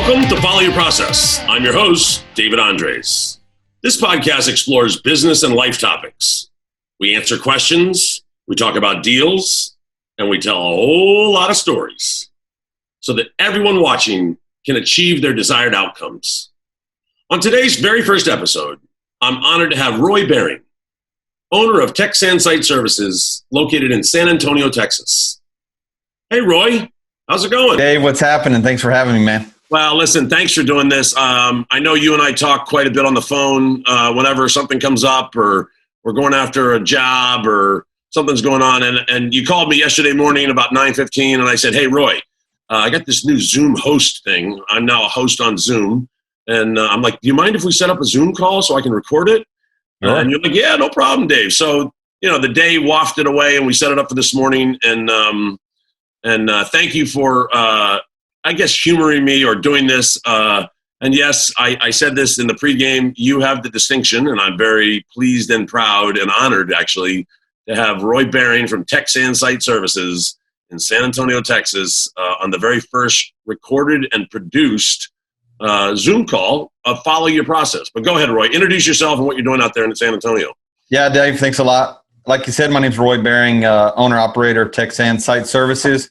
Welcome to Follow Your Process. I'm your host, David Andres. This podcast explores business and life topics. We answer questions, we talk about deals, and we tell a whole lot of stories so that everyone watching can achieve their desired outcomes. On today's very first episode, I'm honored to have Roy Baring, owner of Tech Sand Site Services located in San Antonio, Texas. Hey, Roy, how's it going? Dave, what's happening? Thanks for having me, man. Well, listen, thanks for doing this. I know you and I talk quite a bit on the phone whenever something comes up or we're going after a job or something's going on. And you called me yesterday morning about 9:15, and I said, hey, Roy, I got this new Zoom host thing. I'm now a host on Zoom. And I'm like, do you mind if we set up a Zoom call so I can record it? Sure. And you're like, yeah, no problem, Dave. So, the day wafted away, and we set it up for this morning. And thank you for humoring me or doing this. And yes, I said this in the pregame. You have the distinction, and I'm very pleased and proud and honored, actually, to have Roy Baring from Tech Sand Site Services in San Antonio, Texas, on the very first recorded and produced Zoom call of Follow Your Process. But go ahead, Roy. Introduce yourself and what you're doing out there in San Antonio. Yeah, Dave, thanks a lot. Like you said, my name's Roy Baring, owner-operator of Tech Sand Site Services.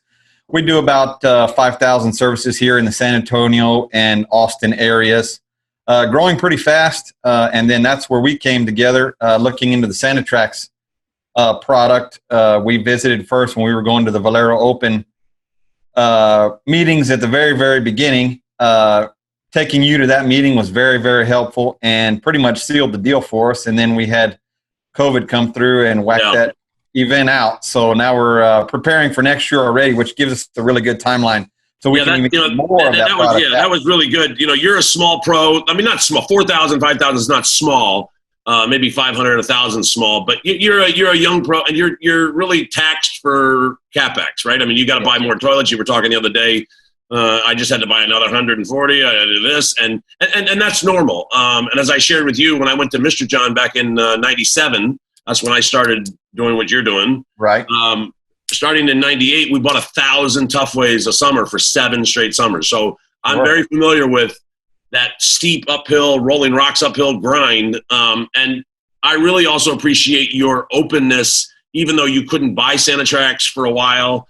We do about 5,000 services here in the San Antonio and Austin areas, growing pretty fast. And then that's where we came together, looking into the Sanitrax product. We visited first when we were going to the Valero Open meetings at the very, very beginning. Taking you to that meeting was very, very helpful and pretty much sealed the deal for us. And then we had COVID come through and whack that event out. So now we're preparing for next year already, which gives us a really good timeline. So we can even more of that product. Yeah, that was really good. You're a small pro. I mean, not small. 4,000, 5,000 is not small. Maybe 500, 1,000 small. But you're a young pro, and you're really taxed for CapEx, right? I mean, you got to buy more toilets. You were talking the other day. I just had to buy another 140. I had to do this, and that's normal. And as I shared with you, when I went to Mr. John back in '97, that's when I started doing what you're doing. Right. Starting in '98, we bought 1,000 Toughways a summer for 7 straight summers. So I'm very familiar with that steep uphill, rolling rocks uphill grind. And I really also appreciate your openness, even though you couldn't buy Sanitrax for a while.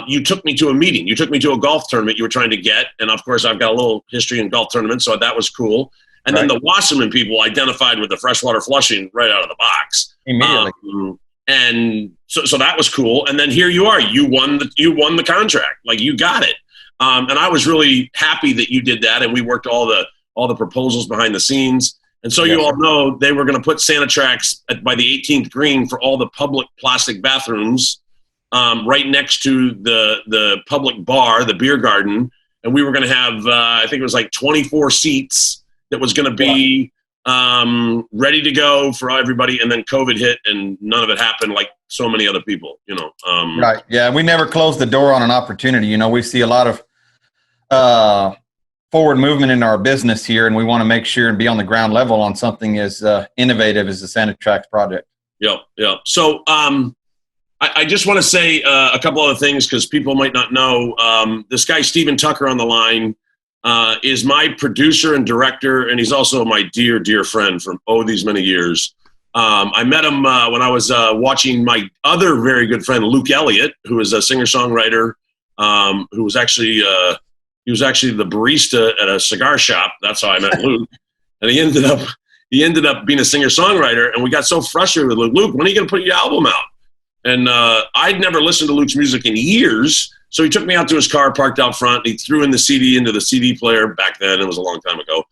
You took me to a meeting. You took me to a golf tournament you were trying to get. And, of course, I've got a little history in golf tournaments, so that was cool. And then the Wasserman people identified with the freshwater flushing right out of the box. Immediately. And so that was cool. And then here you are. You won the contract. Like, you got it. And I was really happy that you did that. And we worked all the proposals behind the scenes. And so you all know they were going to put Sanitrax by the 18th green for all the public plastic bathrooms right next to the public bar, the beer garden. And we were going to have, I think it was like 24 seats that was going to be ready to go for everybody. And then COVID hit and none of it happened like so many other people, Right. Yeah. We never closed the door on an opportunity. We see a lot of forward movement in our business here, and we want to make sure and be on the ground level on something as innovative as the Sanitrax project. Yeah. So I just want to say a couple other things because people might not know. This guy, Steven Tucker, on the line is my producer and director, and he's also my dear, dear friend from these many years. I met him when I was watching my other very good friend, Luke Elliott, who is a singer-songwriter, who was actually the barista at a cigar shop. That's how I met Luke. And he ended up being a singer-songwriter, and we got so frustrated with Luke. Luke, when are you going to put your album out? And I'd never listened to Luke's music in years, so he took me out to his car, parked out front. He threw in the CD into the CD player back then. It was a long time ago.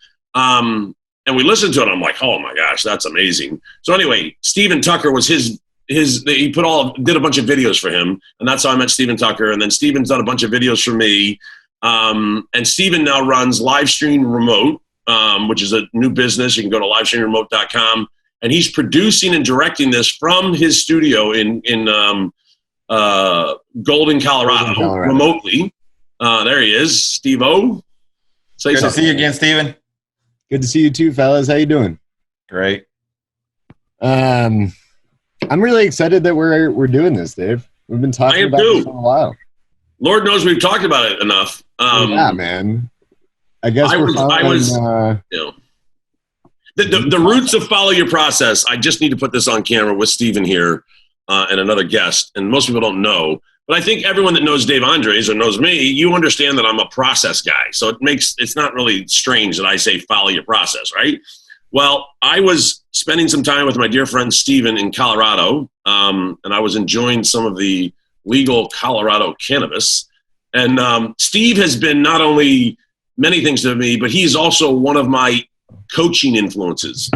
And we listened to it. I'm like, oh, my gosh, that's amazing. So anyway, Steven Tucker was he did a bunch of videos for him, and that's how I met Steven Tucker. And then Steven's done a bunch of videos for me. And Steven now runs Livestream Remote, which is a new business. You can go to livestreamremote.com. And he's producing and directing this from his studio in Golden, Colorado, remotely. There he is, Steve-O. Good to see you again, Steven. Good to see you too, fellas. How you doing? Great. I'm really excited that we're doing this, Dave. We've been talking about this for a while. Lord knows we've talked about it enough. Yeah, man. I guess I we're was, following, you know, the roots of follow your process. I just need to put this on camera with Steven here and another guest, and most people don't know. But I think everyone that knows Dave Andres or knows me, you understand that I'm a process guy. So it's not really strange that I say follow your process, right? Well, I was spending some time with my dear friend Steven in Colorado, and I was enjoying some of the legal Colorado cannabis. And Steve has been not only many things to me, but he's also one of my coaching influences.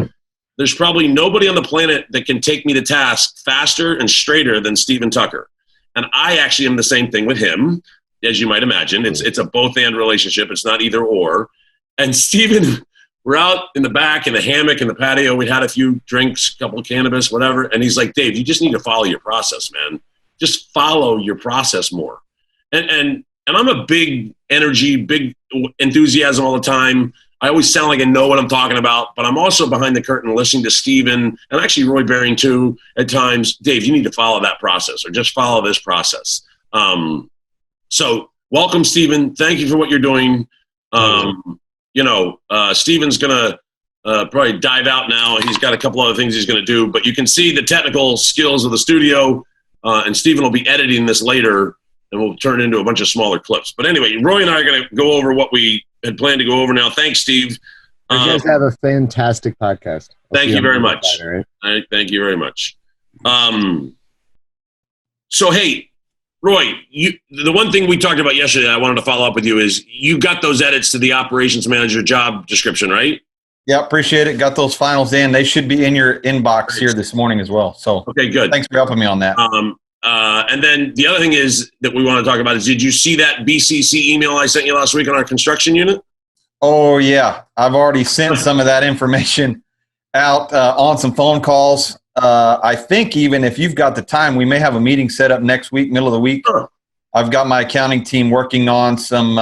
There's probably nobody on the planet that can take me to task faster and straighter than Steven Tucker. And I actually am the same thing with him, as you might imagine. It's a both-and relationship. It's not either or. And Steven, we're out in the back in the hammock in the patio. We had a few drinks, a couple of cannabis, whatever. And he's like, Dave, you just need to follow your process, man. Just follow your process more. And I'm a big energy, big enthusiasm all the time. I always sound like I know what I'm talking about, but I'm also behind the curtain listening to Steven and actually Roy Baring too at times. Dave, you need to follow that process or just follow this process. So welcome, Steven. Thank you for what you're doing. Steven's going to probably dive out now. He's got a couple other things he's going to do, but you can see the technical skills of the studio, and Steven will be editing this later, and we'll turn it into a bunch of smaller clips. But anyway, Roy and I are going to go over what we had planned to go over now. Thanks, Steve. you guys have a fantastic podcast. Thank you very much. Thank you very much. So, hey, Roy, the one thing we talked about yesterday I wanted to follow up with you is you got those edits to the operations manager job description, right? Yeah, appreciate it. Got those finals in. They should be in your inbox here this morning as well. So okay, good. Thanks for helping me on that. And then the other thing is that we want to talk about is, did you see that BCC email I sent you last week on our construction unit? Oh, yeah. I've already sent some of that information out on some phone calls. I think even if you've got the time, we may have a meeting set up next week, middle of the week. Sure. I've got my accounting team working on some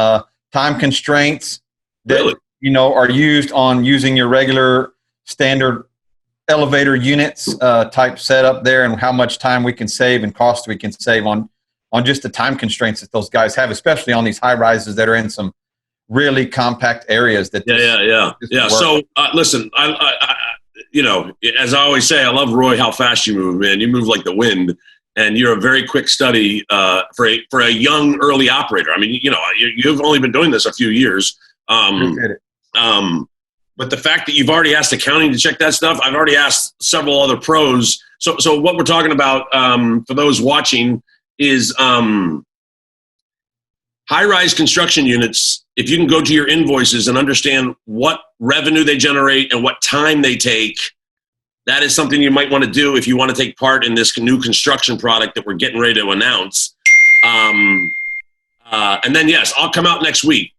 time constraints that Really? Are used on using your regular standard elevator units type setup there, and how much time we can save and cost we can save on just the time constraints that those guys have, especially on these high rises that are in some really compact areas. Yeah. So listen, I as I always say, I love Roy, how fast you move, man. You move like the wind, and you're a very quick study for a young early operator. I mean, you've only been doing this a few years. But the fact that you've already asked accounting to check that stuff, I've already asked several other pros. So what we're talking about for those watching is high-rise construction units. If you can go to your invoices and understand what revenue they generate and what time they take, that is something you might want to do if you want to take part in this new construction product that we're getting ready to announce. And then, yes, I'll come out next week.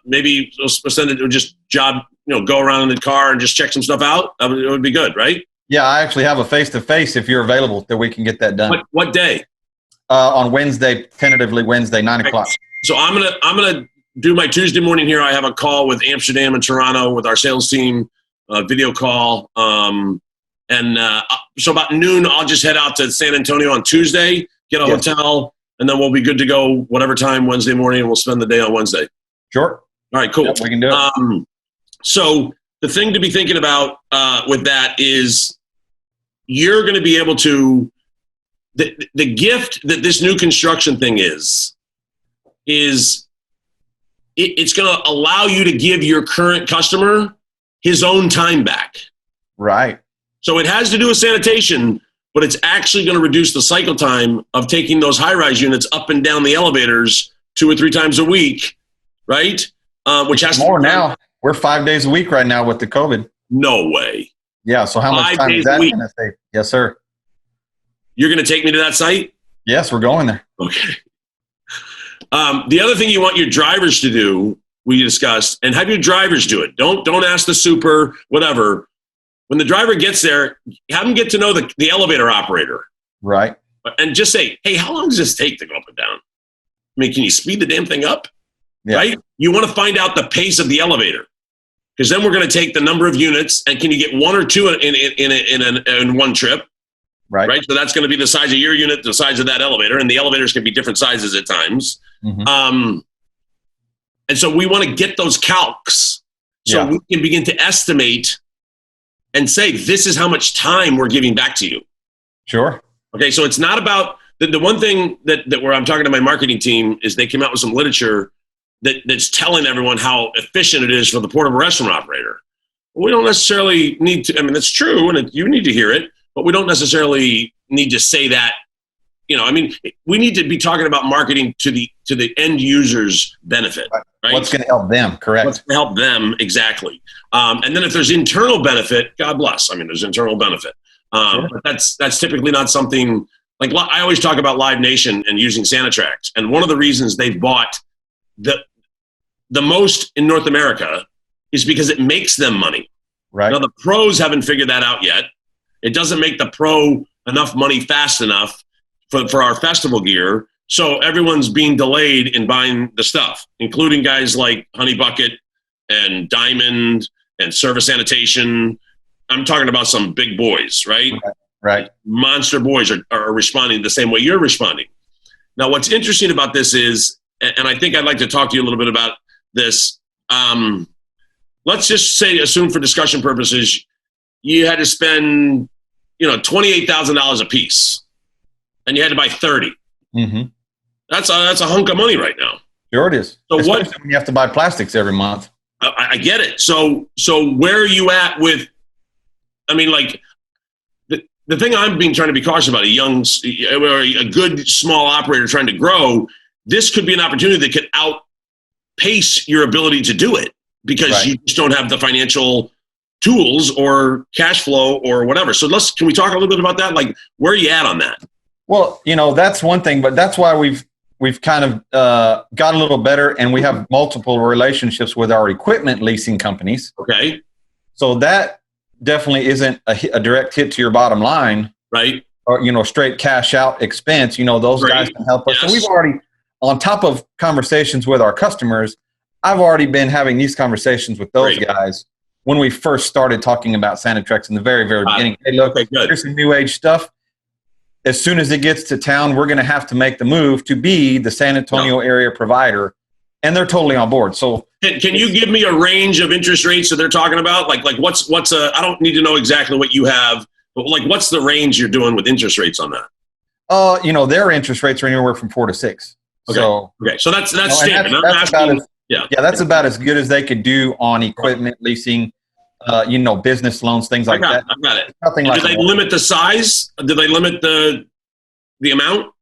Maybe we'll send it to just job, go around in the car and just check some stuff out. It would be good, right? Yeah, I actually have a face-to-face if you're available that we can get that done. What day? On Wednesday, tentatively Wednesday, 9 o'clock. So I'm gonna do my Tuesday morning here. I have a call with Amsterdam and Toronto with our sales team, video call. So about noon, I'll just head out to San Antonio on Tuesday, get a hotel, and then we'll be good to go whatever time Wednesday morning, and we'll spend the day on Wednesday. Sure. All right, cool. Yep, we can do it. So the thing to be thinking about with that is you're going to be able to the gift that this new construction thing is it's going to allow you to give your current customer his own time back. Right. So it has to do with sanitation, but it's actually going to reduce the cycle time of taking those high-rise units up and down the elevators 2 or 3 times a week, right? Which has more now. We're 5 days a week right now with the COVID. No way. Yeah. So how much time is that going to take? Yes, sir. You're going to take me to that site? Yes, we're going there. Okay. The other thing you want your drivers to do, we discussed, and have your drivers do it. Don't ask the super, whatever. When the driver gets there, have them get to know the elevator operator. Right. And just say, hey, how long does this take to go up and down? I mean, can you speed the damn thing up? Yeah. Right? You want to find out the pace of the elevator, because then we're going to take the number of units, and can you get 1 or 2 in one trip? Right. So that's going to be the size of your unit, the size of that elevator, and the elevators can be different sizes at times. Mm-hmm. And so we want to get those calcs so we can begin to estimate and say, this is how much time we're giving back to you. Sure. Okay, so it's not about the one thing that where I'm talking to my marketing team is they came out with some literature that's telling everyone how efficient it is for the portable restaurant operator. We don't necessarily need to, I mean, that's true, and you need to hear it, but we don't necessarily need to say that. You know, I mean, we need to be talking about marketing to the end user's benefit, right? What's going to help them, correct? What's going to help them, exactly. And then if there's internal benefit, God bless. I mean, there's internal benefit. But that's typically not something, like I always talk about Live Nation and using Sanitrax. And one of the reasons they've bought the most in North America is because it makes them money. Right. Now, the pros haven't figured that out yet. It doesn't make the pro enough money fast enough for our festival gear. So everyone's being delayed in buying the stuff, including guys like Honey Bucket and Diamond and Service Sanitation. I'm talking about some big boys, right? Right. Monster boys are responding the same way you're responding. Now, what's interesting about this is, and I think I'd like to talk to you a little bit about this. Let's just assume for discussion purposes, you had to spend, $28,000 a piece, and you had to buy 30. Mm-hmm. That's a hunk of money right now. Sure it is. So especially when you have to buy plastics every month. I get it. So where are you at with? I mean, like the thing I'm trying to be cautious about, a good small operator trying to grow. This could be an opportunity that could outpace your ability to do it because you just don't have the financial tools or cash flow or whatever. So can we talk a little bit about that? Like, where are you at on that? Well, that's one thing, but that's why we've kind of got a little better, and we have multiple relationships with our equipment leasing companies. Okay. So that definitely isn't a direct hit to your bottom line. Right. Or, straight cash out expense. Those guys can help us. Yes. So we've already, on top of conversations with our customers, I've already been having these conversations with those guys when we first started talking about Sanitrax in the very, very beginning. Hey, look, here's some new age stuff. As soon as it gets to town, we're going to have to make the move to be the San Antonio area provider, and they're totally on board. So, can you give me a range of interest rates that they're talking about? Like what's I don't need to know exactly what you have, but like what's the range you're doing with interest rates on that? Their interest rates are anywhere from 4 to 6. Okay. So that's standard. That's about as good as they could do on equipment leasing. Business loans, things like that. I got it. Nothing like that. Did they limit the size? Did they limit the amount?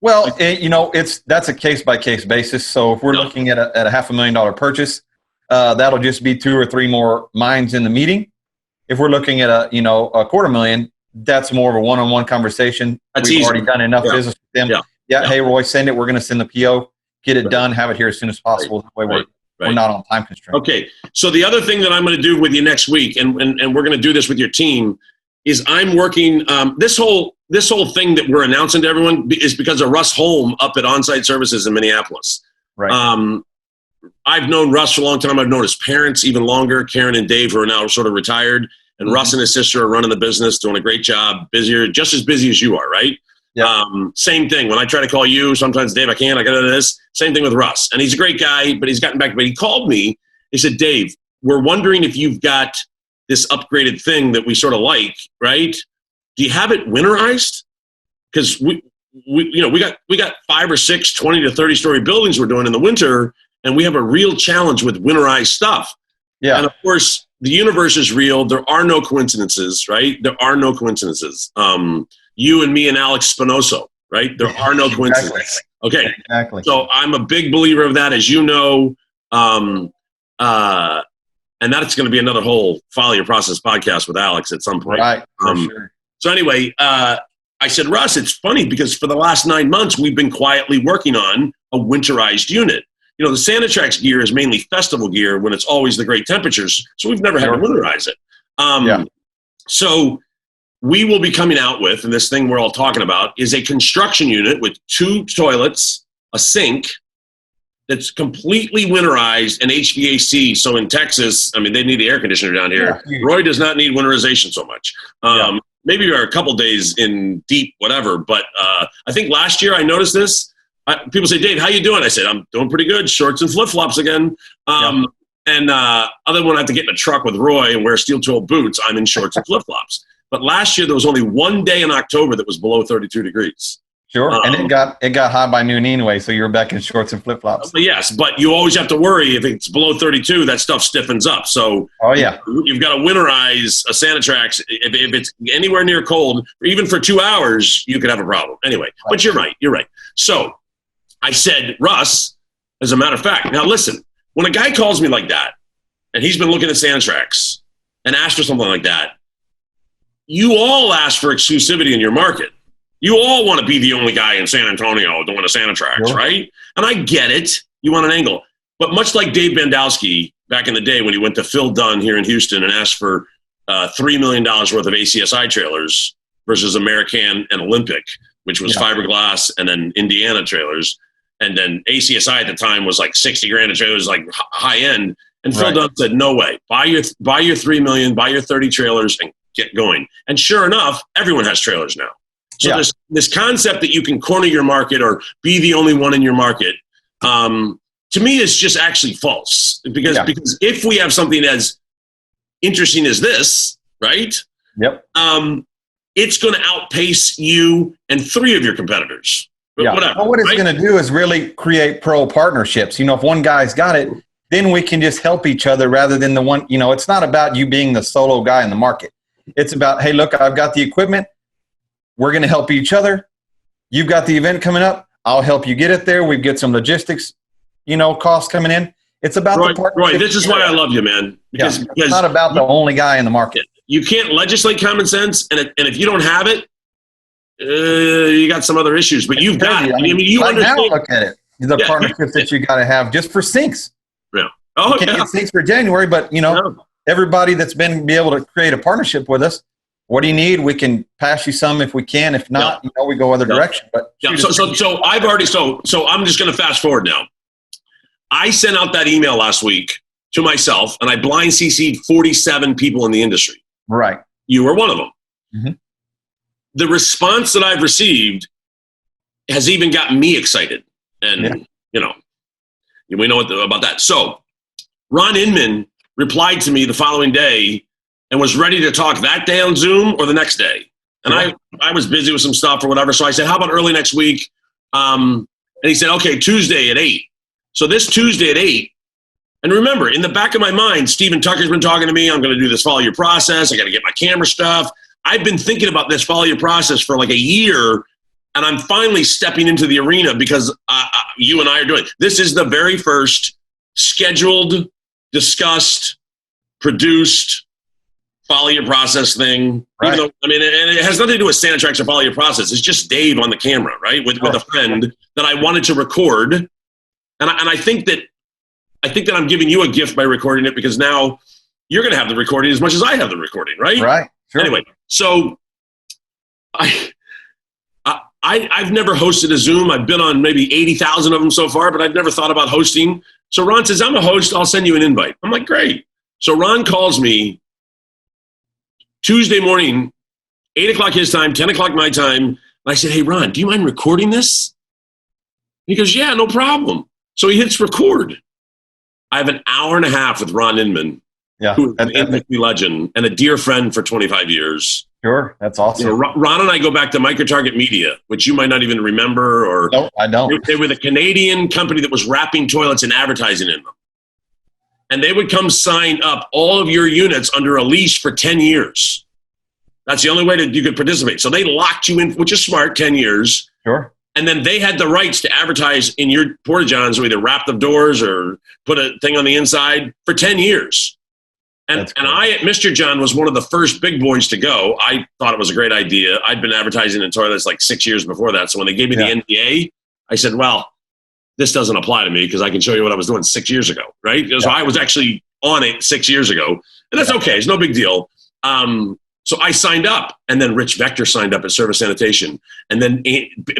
Well, that's a case by case basis. So if we're looking at a $500,000 purchase, that'll just be 2 or 3 more minds in the meeting. If we're looking at a $250,000, that's more of a one-on-one conversation. We've already done enough business with them. Yeah. Hey, Roy, send it. We're going to send the PO, get it done, have it here as soon as possible. That way we're not on time constraint. Okay. So the other thing that I'm going to do with you next week, and we're going to do this with your team, is I'm working this whole thing that we're announcing to everyone is because of Russ Holm up at On-Site Services in Minneapolis. Right. I've known Russ for a long time. I've known his parents even longer, Karen and Dave, who are now sort of retired. And Russ and his sister are running the business, doing a great job, just as busy as you are, right? Yeah. Same thing. When I try to call you, sometimes, Dave, I can't. I got to do this. Same thing with Russ. And he's a great guy, but he's gotten back. But he called me. He said, Dave, we're wondering if you've got this upgraded thing that we sort of like, right? Do you have it winterized? Because we got 5 or 6 20 to 30 story buildings we're doing in the winter, and we have a real challenge with winterized stuff. Yeah. And of course, the universe is real. There are no coincidences, right? There are no coincidences. You and me and Alex Spinoso, right? There are no coincidences. Okay. Exactly. So I'm a big believer of that, as you know. And that's going to be another whole Follow Your Process podcast with Alex at some point. Right. Sure. So anyway, I said, Russ, it's funny because for the last 9 months, we've been quietly working on a winterized unit. The Sanitrax gear is mainly festival gear when it's always the great temperatures. So we've never had to winterize it. So we will be coming out with, and this thing we're all talking about, is a construction unit with 2 toilets, a sink, that's completely winterized and HVAC. So in Texas, I mean, they need the air conditioner down here. Yeah. Roy does not need winterization so much. Maybe we are a couple days in deep whatever, but I think last year I noticed this. People say, Dave, how you doing? I said, I'm doing pretty good. Shorts and flip-flops again. And other than when I have to get in a truck with Roy and wear steel-toed boots, I'm in shorts and flip-flops. But last year, there was only one day in October that was below 32 degrees. Sure, and it got high by noon anyway, so you're back in shorts and flip-flops. Yes, but you always have to worry if it's below 32, that stuff stiffens up. So you've got to winterize a Sanitrax. If it's anywhere near cold, even for 2 hours, you could have a problem. Anyway, but you're right. So I said, Russ, as a matter of fact, now listen, when a guy calls me like that, and he's been looking at Sanitrax and asked for something like that, you all ask for exclusivity in your market. You all want to be the only guy in San Antonio doing a Sanitrax, right? And I get it. You want an angle. But much like Dave Bandowski back in the day when he went to Phil Dunn here in Houston and asked for $3 million worth of ACSI trailers versus American and Olympic, which was fiberglass, and then Indiana trailers. And then ACSI at the time was like 60 grand a trailer, was like high end. And Phil Dunn said, no way. Buy your $3 million, buy your 30 trailers and get going. And sure enough, everyone has trailers now. So there's this concept that you can corner your market or be the only one in your market. To me, is just actually false because if we have something as interesting as this, right? Yep. It's going to outpace you and 3 of your competitors. But whatever. Well, what it's going to do is really create pro partnerships. If one guy's got it, then we can just help each other rather than the one. It's not about you being the solo guy in the market. It's about, hey, look, I've got the equipment. We're going to help each other. You've got the event coming up. I'll help you get it there. We get some logistics, costs coming in. It's about the partnership. Roy, this is why I love you, man. Because it's not about the only guy in the market. You can't legislate common sense, and if you don't have it, you got some other issues. But you've got it. You understand. Now look at it. The partnerships that you got to have just for sinks. Yeah. Oh, you can't get sinks for January, but everybody that's been be able to create a partnership with us. What do you need? We can pass you some if we can. If not, we go other direction. But so I've already so I'm just going to fast forward now. I sent out that email last week to myself, and I blind CC'd 47 people in the industry. Right. You were one of them. Mm-hmm. The response that I've received has even gotten me excited, and we know about that. So Ron Inman replied to me the following day and was ready to talk that day on Zoom or the next day. And I was busy with some stuff or whatever. So I said, how about early next week? And he said, okay, Tuesday at 8. So this Tuesday at 8, and remember, in the back of my mind, Stephen Tucker's been talking to me. I'm going to do this follow your process. I got to get my camera stuff. I've been thinking about this follow your process for like a year, and I'm finally stepping into the arena because you and I are doing it. This is the very first scheduled, discussed, produced, follow your process thing. Right. And it has nothing to do with Sanitrax or follow your process. It's just Dave on the camera, right? With a friend that I wanted to record. And I think that I'm giving you a gift by recording it because now you're going to have the recording as much as I have the recording, right? Right. Sure. Anyway, so I've never hosted a Zoom. I've been on maybe 80,000 of them so far, but I've never thought about hosting. So Ron says, I'm a host. I'll send you an invite. I'm like, great. So Ron calls me Tuesday morning, 8 o'clock his time, 10 o'clock my time. And I said, hey, Ron, do you mind recording this? He goes, yeah, no problem. So he hits record. I have an hour and a half with Ron Inman, who is an industry legend and a dear friend for 25 years. Sure, that's awesome. Ron and I go back to Micro-Target Media, which you might not even remember. Or no, I don't. They were the Canadian company that was wrapping toilets and advertising in them. And they would come sign up all of your units under a lease for 10 years. That's the only way that you could participate. So they locked you in, which is smart, 10 years. Sure. And then they had the rights to advertise in your porta-johns, or either wrap the doors or put a thing on the inside for 10 years. And I, at Mr. John, was one of the first big boys to go. I thought it was a great idea. I'd been advertising in toilets like 6 years before that. So when they gave me the NDA, I said, well, this doesn't apply to me because I can show you what I was doing 6 years ago, right? Because I was actually on it 6 years ago. And that's okay. It's no big deal. So I signed up, and then Rich Vector signed up at Service Sanitation, and then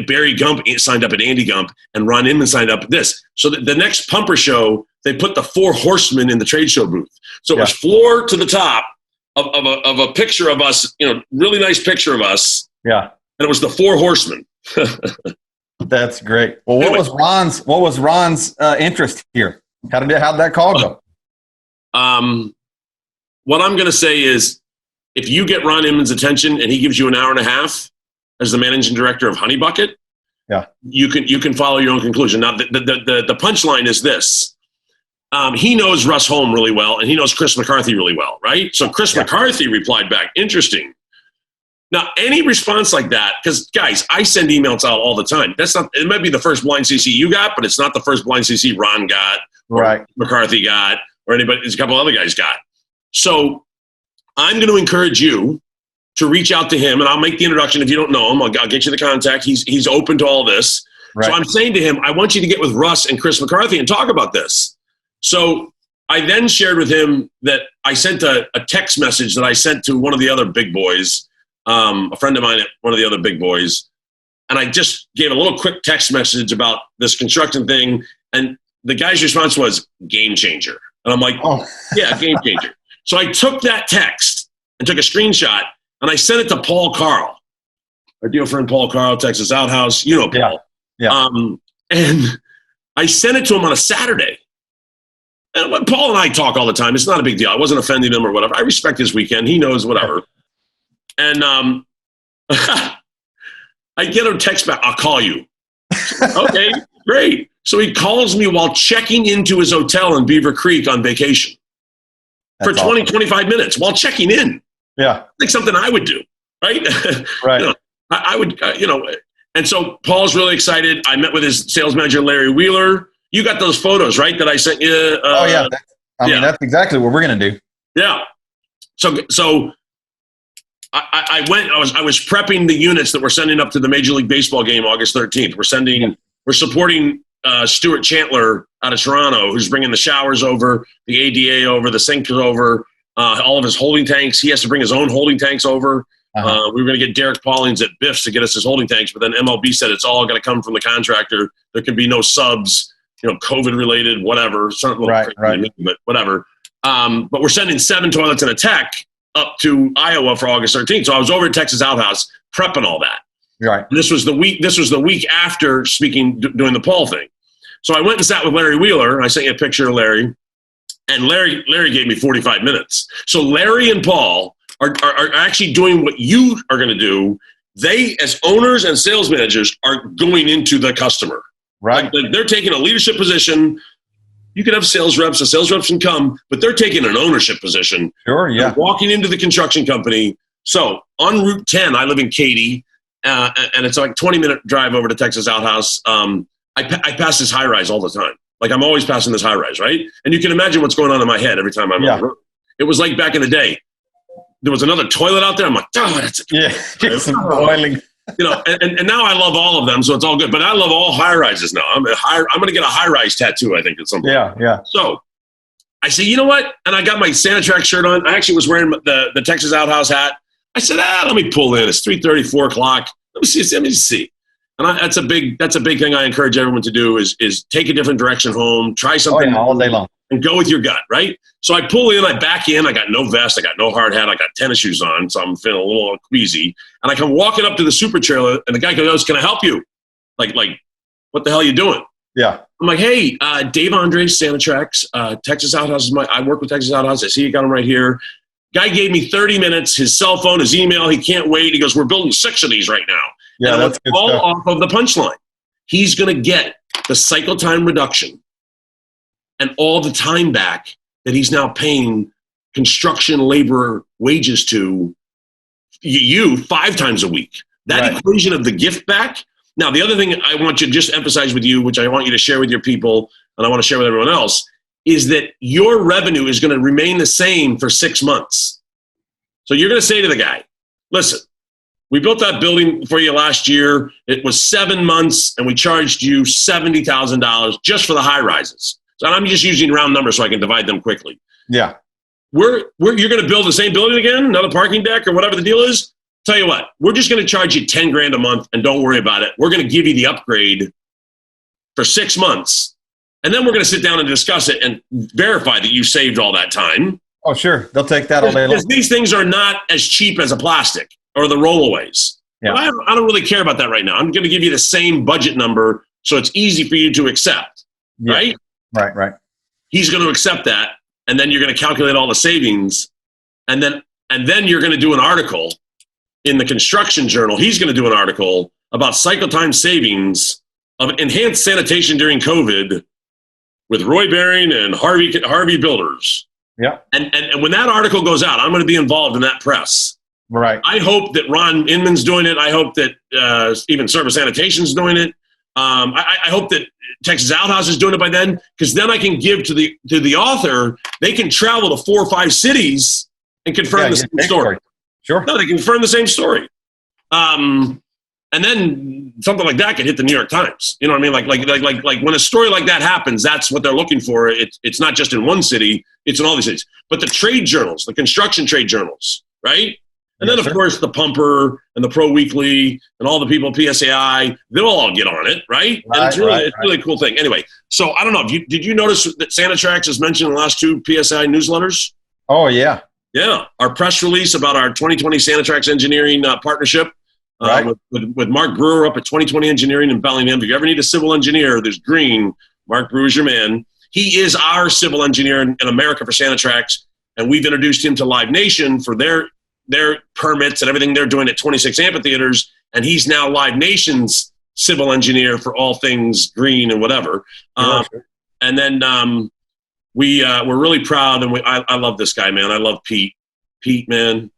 Barry Gump signed up at Andy Gump, and Ron Inman signed up at this. So the next Pumper Show, they put the 4 horsemen in the trade show booth. So it was floor to the top of a picture of us, really nice picture of us. Yeah. And it was the 4 horsemen. That's great. Well, Anyway. what was Ron's interest here? How'd that call go? What I'm going to say is, if you get Ron Inman's attention and he gives you an hour and a half as the managing director of Honey Bucket, yeah, you can follow your own conclusion. Now, the punchline is this. He knows Russ Holm really well, and he knows Chris McCarthy really well, right? So Chris McCarthy replied back, interesting. Now, any response like that, because, guys, I send emails out all the time. It might be the first blind CC you got, but it's not the first blind CC Ron got, or McCarthy got, or anybody. There's a couple other guys got. So I'm going to encourage you to reach out to him, and I'll make the introduction. If you don't know him, I'll get you the contact. He's open to all this. Right. So I'm saying to him, I want you to get with Russ and Chris McCarthy and talk about this. So I then shared with him that I sent a text message that I sent to one of the other big boys, a friend of mine at one of the other big boys, and I just gave a little quick text message about this construction thing, and the guy's response was, game changer. And I'm like, yeah, game changer. So I took that text and took a screenshot, and I sent it to Paul Carl, our dear friend Paul Carl, Texas Outhouse. You know Paul. Yeah. And I sent it to him on a Saturday. And when Paul and I talk all the time, it's not a big deal. I wasn't offending him or whatever. I respect his weekend. He knows whatever. And I get a text back, I'll call you. Okay, great. So he calls me while checking into his hotel in Beaver Creek on vacation. For 20, 25 minutes while checking in. Yeah. Like something I would do, right? Right. I would, and so Paul's really excited. I met with his sales manager, Larry Wheeler. You got those photos, right, that I sent you? Yeah. I mean, that's exactly what we're going to do. Yeah. So I went, I was prepping the units that we're sending up to the Major League Baseball game August 13th. We're supporting Stuart Chantler out of Toronto, who's bringing the showers over, the ADA over, the sink over, all of his holding tanks. He has to bring his own holding tanks over. We were going to get Derek Paulings at Biff's to get us his holding tanks, but then MLB said it's all going to come from the contractor. There can be no subs, COVID related, whatever. Something right. But whatever. But we're sending 7 toilets and a tech up to Iowa for August 13th. So I was over at Texas Outhouse prepping all that. Right. And this was the week after doing the Paul thing. So I went and sat with Larry Wheeler. I sent you a picture of Larry, and Larry gave me 45 minutes. So Larry and Paul are actually doing what you are going to do. They, as owners and sales managers, are going into the customer. Right. Like they're taking a leadership position. You could have sales reps. The sales reps can come, but they're taking an ownership position. Sure, yeah. They're walking into the construction company. So on Route 10, I live in Katy, and it's like a 20-minute drive over to Texas Outhouse. I pass this high-rise all the time. Like, I'm always passing this high-rise, right? And you can imagine what's going on in my head every time I'm on the road. It was like back in the day. There was another toilet out there. I'm like, that's just boiling. And now I love all of them, so it's all good. But I love all high-rises now. I'm going to get a high-rise tattoo, I think, at some point. Yeah. So I say, you know what? And I got my Sanitrax shirt on. I actually was wearing the Texas Outhouse hat. I said, let me pull in. It's 3:30, 4 o'clock. Let me see. And that's a big thing I encourage everyone to do is take a different direction home, try something all day long, and go with your gut, right? So I pull in, I back in, I got no vest, I got no hard hat, I got tennis shoes on, so I'm feeling a little queasy. And I come walking up to the super trailer, and the guy goes, "Can I help you?" Like, what the hell are you doing? Yeah. I'm like, "Hey, Dave Andres, Sanitrax, Texas Outhouse I work with Texas Outhouse. I see you got him right here." Guy gave me 30 minutes, his cell phone, his email. He can't wait. He goes, "We're building 6 of these right now." Yeah, and that's good all stuff. off of the punchline. He's going to get the cycle time reduction and all the time back that he's now paying construction laborer wages to you 5 times a week. That equation of the gift back. Now, the other thing I want you to just emphasize with you, which I want you to share with your people, and I want to share with everyone else, is that your revenue is going to remain the same for 6 months. So you're going to say to the guy, "Listen, we built that building for you last year. It was 7 months, and we charged you $70,000 just for the high rises." So I'm just using round numbers so I can divide them quickly. Yeah. You're going to build the same building again, another parking deck or whatever the deal is. Tell you what, we're just going to charge you $10,000 a month, and don't worry about it. We're going to give you the upgrade for 6 months, and then we're going to sit down and discuss it and verify that you saved all that time. Oh, sure. They'll take that all day long. Because these things are not as cheap as a plastic or the rollaways. But I don't really care about that right now. I'm going to give you the same budget number so it's easy for you to accept, right? Right. He's going to accept that, and then you're going to calculate all the savings, and then you're going to do an article in the construction journal. He's going to do an article about cycle time savings of enhanced sanitation during COVID with Roy Baring and Harvey Builders. Yeah. And when that article goes out, I'm going to be involved in that press. Right. I hope that Ron Inman's doing it. I hope that even Service Sanitation's doing it. I hope that Texas Outhouse is doing it by then, because then I can give to the author. They can travel to 4 or 5 cities and confirm the same story. Sure. No, they confirm the same story. And then something like that could hit the New York Times. You know what I mean? Like when a story like that happens, that's what they're looking for. It's not just in one city; it's in all these cities. But the trade journals, the construction trade journals, right? And then, of course, the Pumper and the Pro Weekly and all the people at PSAI, they'll all get on it, right? And it's really a cool thing. Anyway, so I don't know. Did you notice that Sanitrax is mentioned in the last 2 PSAI newsletters? Oh, yeah. Yeah. Our press release about our 2020 Sanitrax Engineering partnership with Mark Brewer up at 2020 Engineering in Bellingham. If you ever need a civil engineer, there's Green. Mark Brewer's your man. He is our civil engineer in America for Sanitrax, and we've introduced him to Live Nation for their permits and everything they're doing at 26 amphitheaters, and he's now Live Nation's civil engineer for all things green and whatever. And then we're really proud, and I love this guy, man. I love Pete. Pete, man,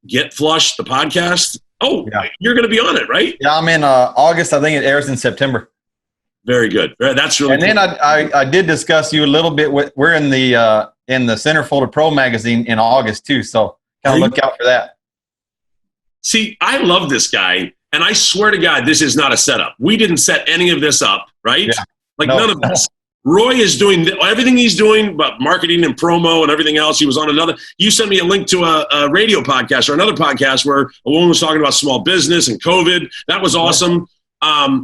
Get Flushed, the podcast. Oh, yeah. You're going to be on it, right? Yeah, I'm in August. I think it airs in September. Very good. That's really. And cool. Then I did discuss you a little bit. We're in the Centerfolder Pro magazine in August too, so kind of look out for that. See, I love this guy, and I swear to God, this is not a setup. We didn't set any of this up, right? Yeah. None of this. Roy is doing everything he's doing, but marketing and promo and everything else. He was on another. You sent me a link to a radio podcast or another podcast where a woman was talking about small business and COVID. That was awesome.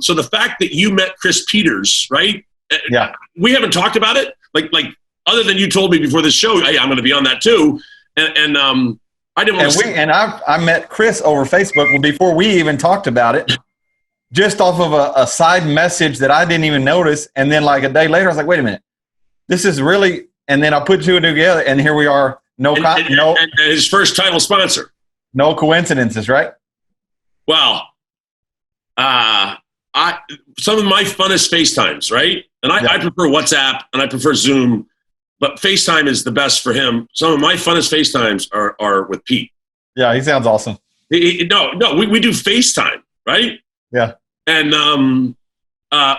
So the fact that you met Chris Peters, right? Yeah. We haven't talked about it. Like other than you told me before this show, hey, I'm going to be on that too. And I didn't want to. And I met Chris over Facebook before we even talked about it. Just off of a side message that I didn't even notice. And then like a day later, I was like, wait a minute, this is really, and then I put 2 together and here we are. And his first title sponsor. No coincidences, right? Well, some of my funnest FaceTimes, right? And I prefer WhatsApp and I prefer Zoom, but FaceTime is the best for him. Some of my funnest FaceTimes are with Pete. Yeah, he sounds awesome. We do FaceTime, right? Yeah. And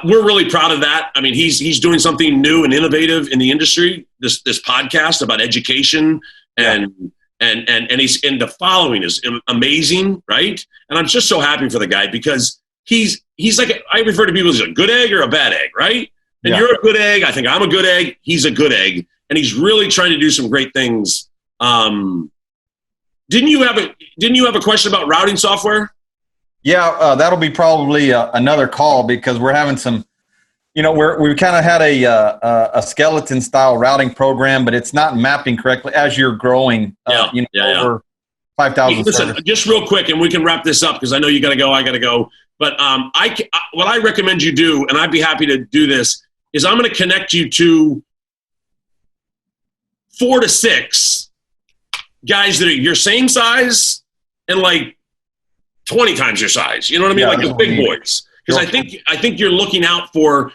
we're really proud of that. I mean, he's doing something new and innovative in the industry. This podcast about education and he's and the following is amazing, right? And I'm just so happy for the guy because he's like, I refer to people as a good egg or a bad egg, right? And you're a good egg. I think I'm a good egg. He's a good egg, and he's really trying to do some great things. Didn't you have a question about routing software? Yeah, that'll be probably another call because we're having some, we kind of had a skeleton style routing program, but it's not mapping correctly as you're growing. Over 5,000. Listen, just real quick, and we can wrap this up because I know you got to go. I got to go. But what I recommend you do, and I'd be happy to do this, is I'm going to connect you to 4 to 6 guys that are your same size and like 20 times your size. You know what I mean? Like the big boys. Because I think you're looking out for,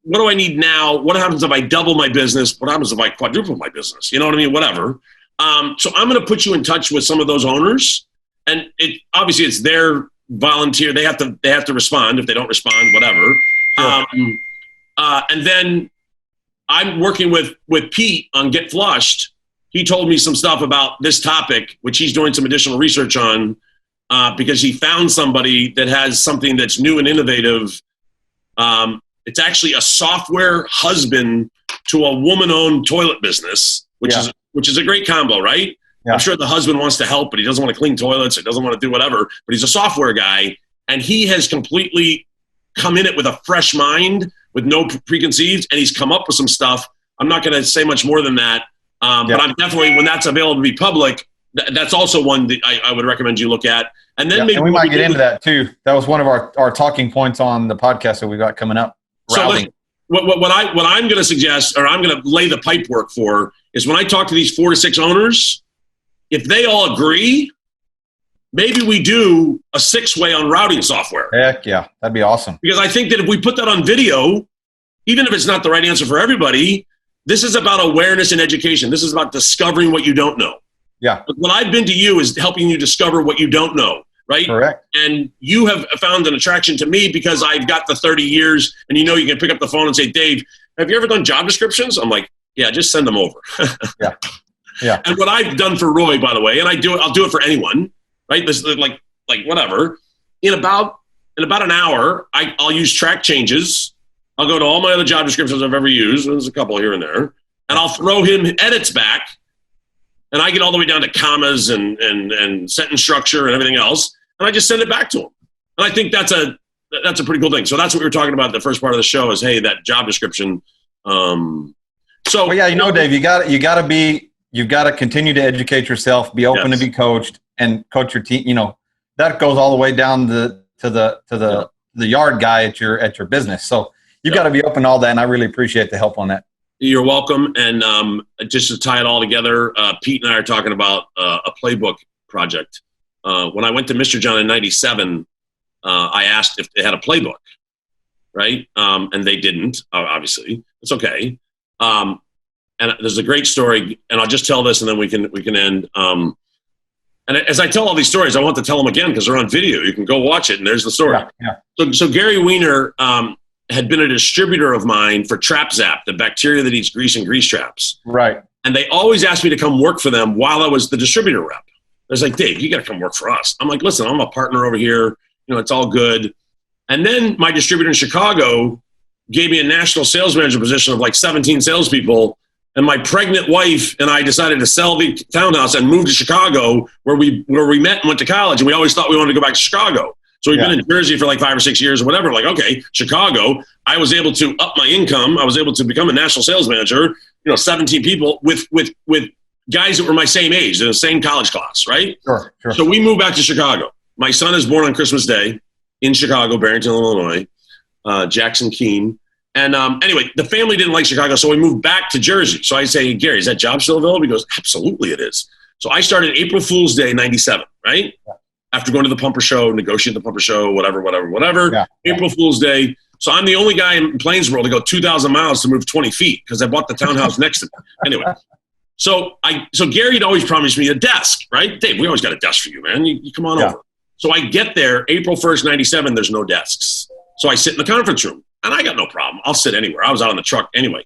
what do I need now? What happens if I double my business? What happens if I quadruple my business? You know what I mean? Whatever. So I'm going to put you in touch with some of those owners, and obviously it's their volunteer. They have to respond. If they don't respond, whatever. Sure. And then I'm working with Pete on Get Flushed. He told me some stuff about this topic, which he's doing some additional research on. Because he found somebody that has something that's new and innovative. It's actually a software husband to a woman-owned toilet business, which is a great combo, right? Yeah. I'm sure the husband wants to help, but he doesn't want to clean toilets or doesn't want to do whatever. But he's a software guy, and he has completely come in it with a fresh mind, with no preconceived, and he's come up with some stuff. I'm not going to say much more than that, but I'm definitely, when that's available to be public, that's also one that I would recommend you look at. And then maybe and we might get into that too. That was one of our talking points on the podcast that we got coming up. Routing. So what I'm going to suggest, or I'm going to lay the pipe work for, is when I talk to these 4 to 6 owners, if they all agree, maybe we do a 6-way on routing software. Heck yeah, that'd be awesome. Because I think that if we put that on video, even if it's not the right answer for everybody, this is about awareness and education. This is about discovering what you don't know. Yeah. But what I've been to you is helping you discover what you don't know, right? Correct. And you have found an attraction to me because I've got the 30 years, and you can pick up the phone and say, Dave, have you ever done job descriptions? I'm like, yeah, just send them over. Yeah. Yeah. And what I've done for Roy, by the way, and I'll do it for anyone, right? This like whatever. In about an hour, I'll use track changes. I'll go to all my other job descriptions I've ever used. There's a couple here and there. And I'll throw him edits back. And I get all the way down to commas and sentence structure and everything else. And I just send it back to him. And I think that's a pretty cool thing. So that's what we were talking about the first part of the show is, hey, that job description. Well, yeah, Dave, you've got to continue to educate yourself, be open to be coached, and coach your team. That goes all the way down to the yard guy at your business. So you've got to be open to all that, and I really appreciate the help on that. You're welcome. And just to tie it all together, Pete and I are talking about a playbook project. When I went to Mr. John in 97, I asked if they had a playbook, right? And they didn't, obviously. It's okay. And there's a great story, and I'll just tell this, and then we can end. And as I tell all these stories, I want to tell them again because they're on video. You can go watch it, and there's the story. Yeah. So Gary Weiner had been a distributor of mine for Trap Zap, the bacteria that eats grease and grease traps. Right. And they always asked me to come work for them while I was the distributor rep. They was like, Dave, you got to come work for us. I'm like, listen, I'm a partner over here. It's all good. And then my distributor in Chicago gave me a national sales manager position of like 17 salespeople. And my pregnant wife and I decided to sell the townhouse and move to Chicago where we met and went to college. And we always thought we wanted to go back to Chicago. So we've been in Jersey for like 5 or 6 years or whatever. Like, okay, Chicago, I was able to up my income. I was able to become a national sales manager, 17 people with guys that were my same age, in the same college class, right? Sure. So we moved back to Chicago. My son is born on Christmas Day in Chicago, Barrington, Illinois, Jackson Keene. And anyway, the family didn't like Chicago, so we moved back to Jersey. So I say, hey, Gary, is that job still available? He goes, absolutely it is. So I started April Fool's Day, 97, right? Yeah. After going to the pumper show, negotiate the pumper show, whatever. Yeah. April Fool's Day. So I'm the only guy in Plainsboro to go 2,000 miles to move 20 feet because I bought the townhouse next to me. Anyway, so Gary had always promised me a desk, right? Dave, we always got a desk for you, man. You come on over. So I get there, April 1st, 97, there's no desks. So I sit in the conference room, and I got no problem. I'll sit anywhere. I was out on the truck anyway.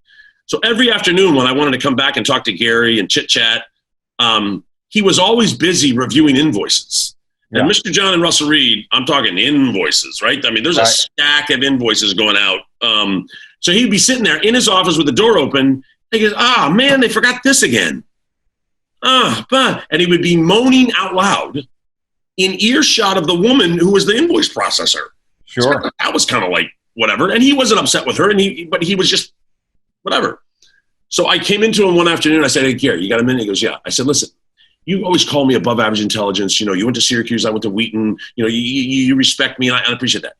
So every afternoon when I wanted to come back and talk to Gary and chit-chat, he was always busy reviewing invoices. Yeah. And Mr. John and Russell Reed, I'm talking invoices, right? I mean, there's a stack of invoices going out. So he'd be sitting there in his office with the door open. He goes, man, they forgot this again. And he would be moaning out loud in earshot of the woman who was the invoice processor. Sure. So that was kind of like whatever. And he wasn't upset with her, but he was just whatever. So I came into him one afternoon. I said, hey, Gary, you got a minute? He goes, yeah. I said, listen. You always call me above average intelligence. You went to Syracuse. I went to Wheaton. You respect me, and I appreciate that.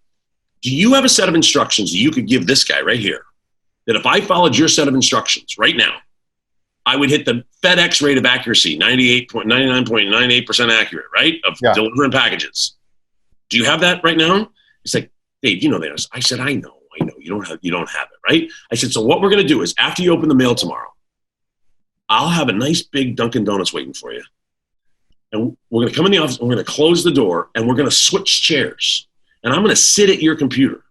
Do you have a set of instructions that you could give this guy right here that if I followed your set of instructions right now, I would hit the FedEx rate of accuracy, 99.98% accurate, right, of delivering packages? Do you have that right now? He's like, Dave, you know that. I said, I know. You don't have it, right? I said, so what we're going to do is after you open the mail tomorrow, I'll have a nice big Dunkin' Donuts waiting for you. And we're going to come in the office, and we're going to close the door, and we're going to switch chairs. And I'm going to sit at your computer.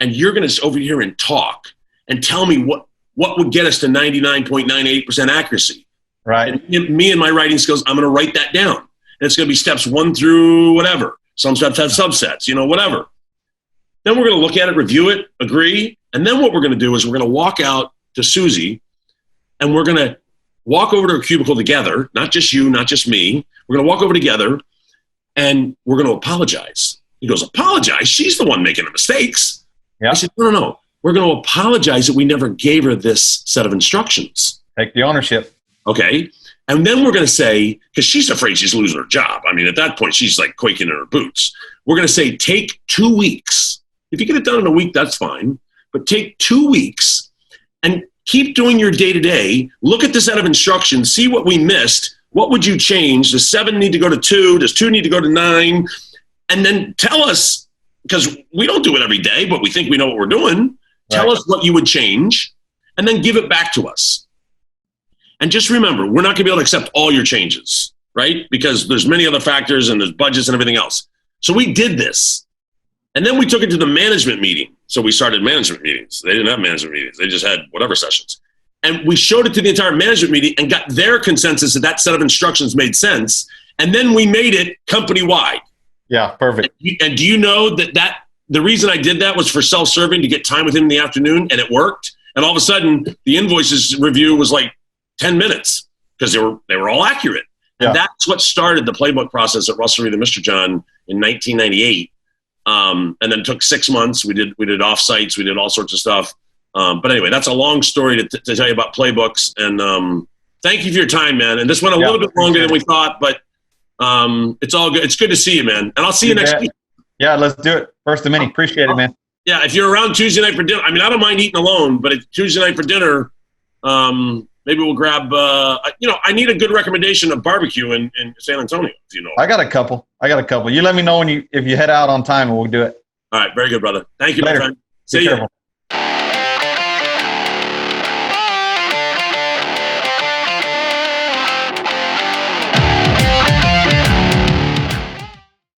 And you're going to over here and talk and tell me what would get us to 99.98% accuracy. Right. And me and my writing skills, I'm going to write that down. And it's going to be steps 1 through whatever. Some steps have subsets, whatever. Then we're going to look at it, review it, agree. And then what we're going to do is we're going to walk out to Susie, and we're going to walk over to a cubicle together, not just you, not just me. We're going to walk over together, and we're going to apologize. He goes, apologize? She's the one making the mistakes. Yeah. I said, no. We're going to apologize that we never gave her this set of instructions. Take the ownership. Okay. And then we're going to say, because she's afraid she's losing her job. I mean, at that point, she's like quaking in her boots. We're going to say, take 2 weeks. If you get it done in a week, that's fine. But take 2 weeks and keep doing your day-to-day. Look at the set of instructions. See what we missed. What would you change? Does 7 need to go to 2? Does 2 need to go to 9? And then tell us, because we don't do it every day, but we think we know what we're doing. Tell us what you would change, and then give it back to us. And just remember, we're not going to be able to accept all your changes, right? Because there's many other factors and there's budgets and everything else. So we did this. And then we took it to the management meeting. So we started management meetings. They didn't have management meetings. They just had whatever sessions. And we showed it to the entire management meeting and got their consensus that that set of instructions made sense. And then we made it company-wide. Yeah, perfect. And do you know that the reason I did that was for self-serving, to get time with him in the afternoon, and it worked. And all of a sudden, the invoices review was like 10 minutes because they were all accurate. And that's what started the playbook process at Russell Reed and Mr. John in 1998. And then it took 6 months. We did offsites. We did all sorts of stuff. But anyway, that's a long story to tell you about playbooks. And thank you for your time, man. And this went a little bit longer than we thought, but it's all good. It's good to see you, man. And I'll see you next week. Yeah, let's do it. First of many. Appreciate it, man. Yeah, if you're around Tuesday night for dinner, I mean, I don't mind eating alone, but if Tuesday night for dinner, maybe we'll grab, I need a good recommendation of barbecue in San Antonio, if you know. I got a couple. You let me know if you head out on time and we'll do it. All right. Very good, brother. Thank you, Later. my friend. See you.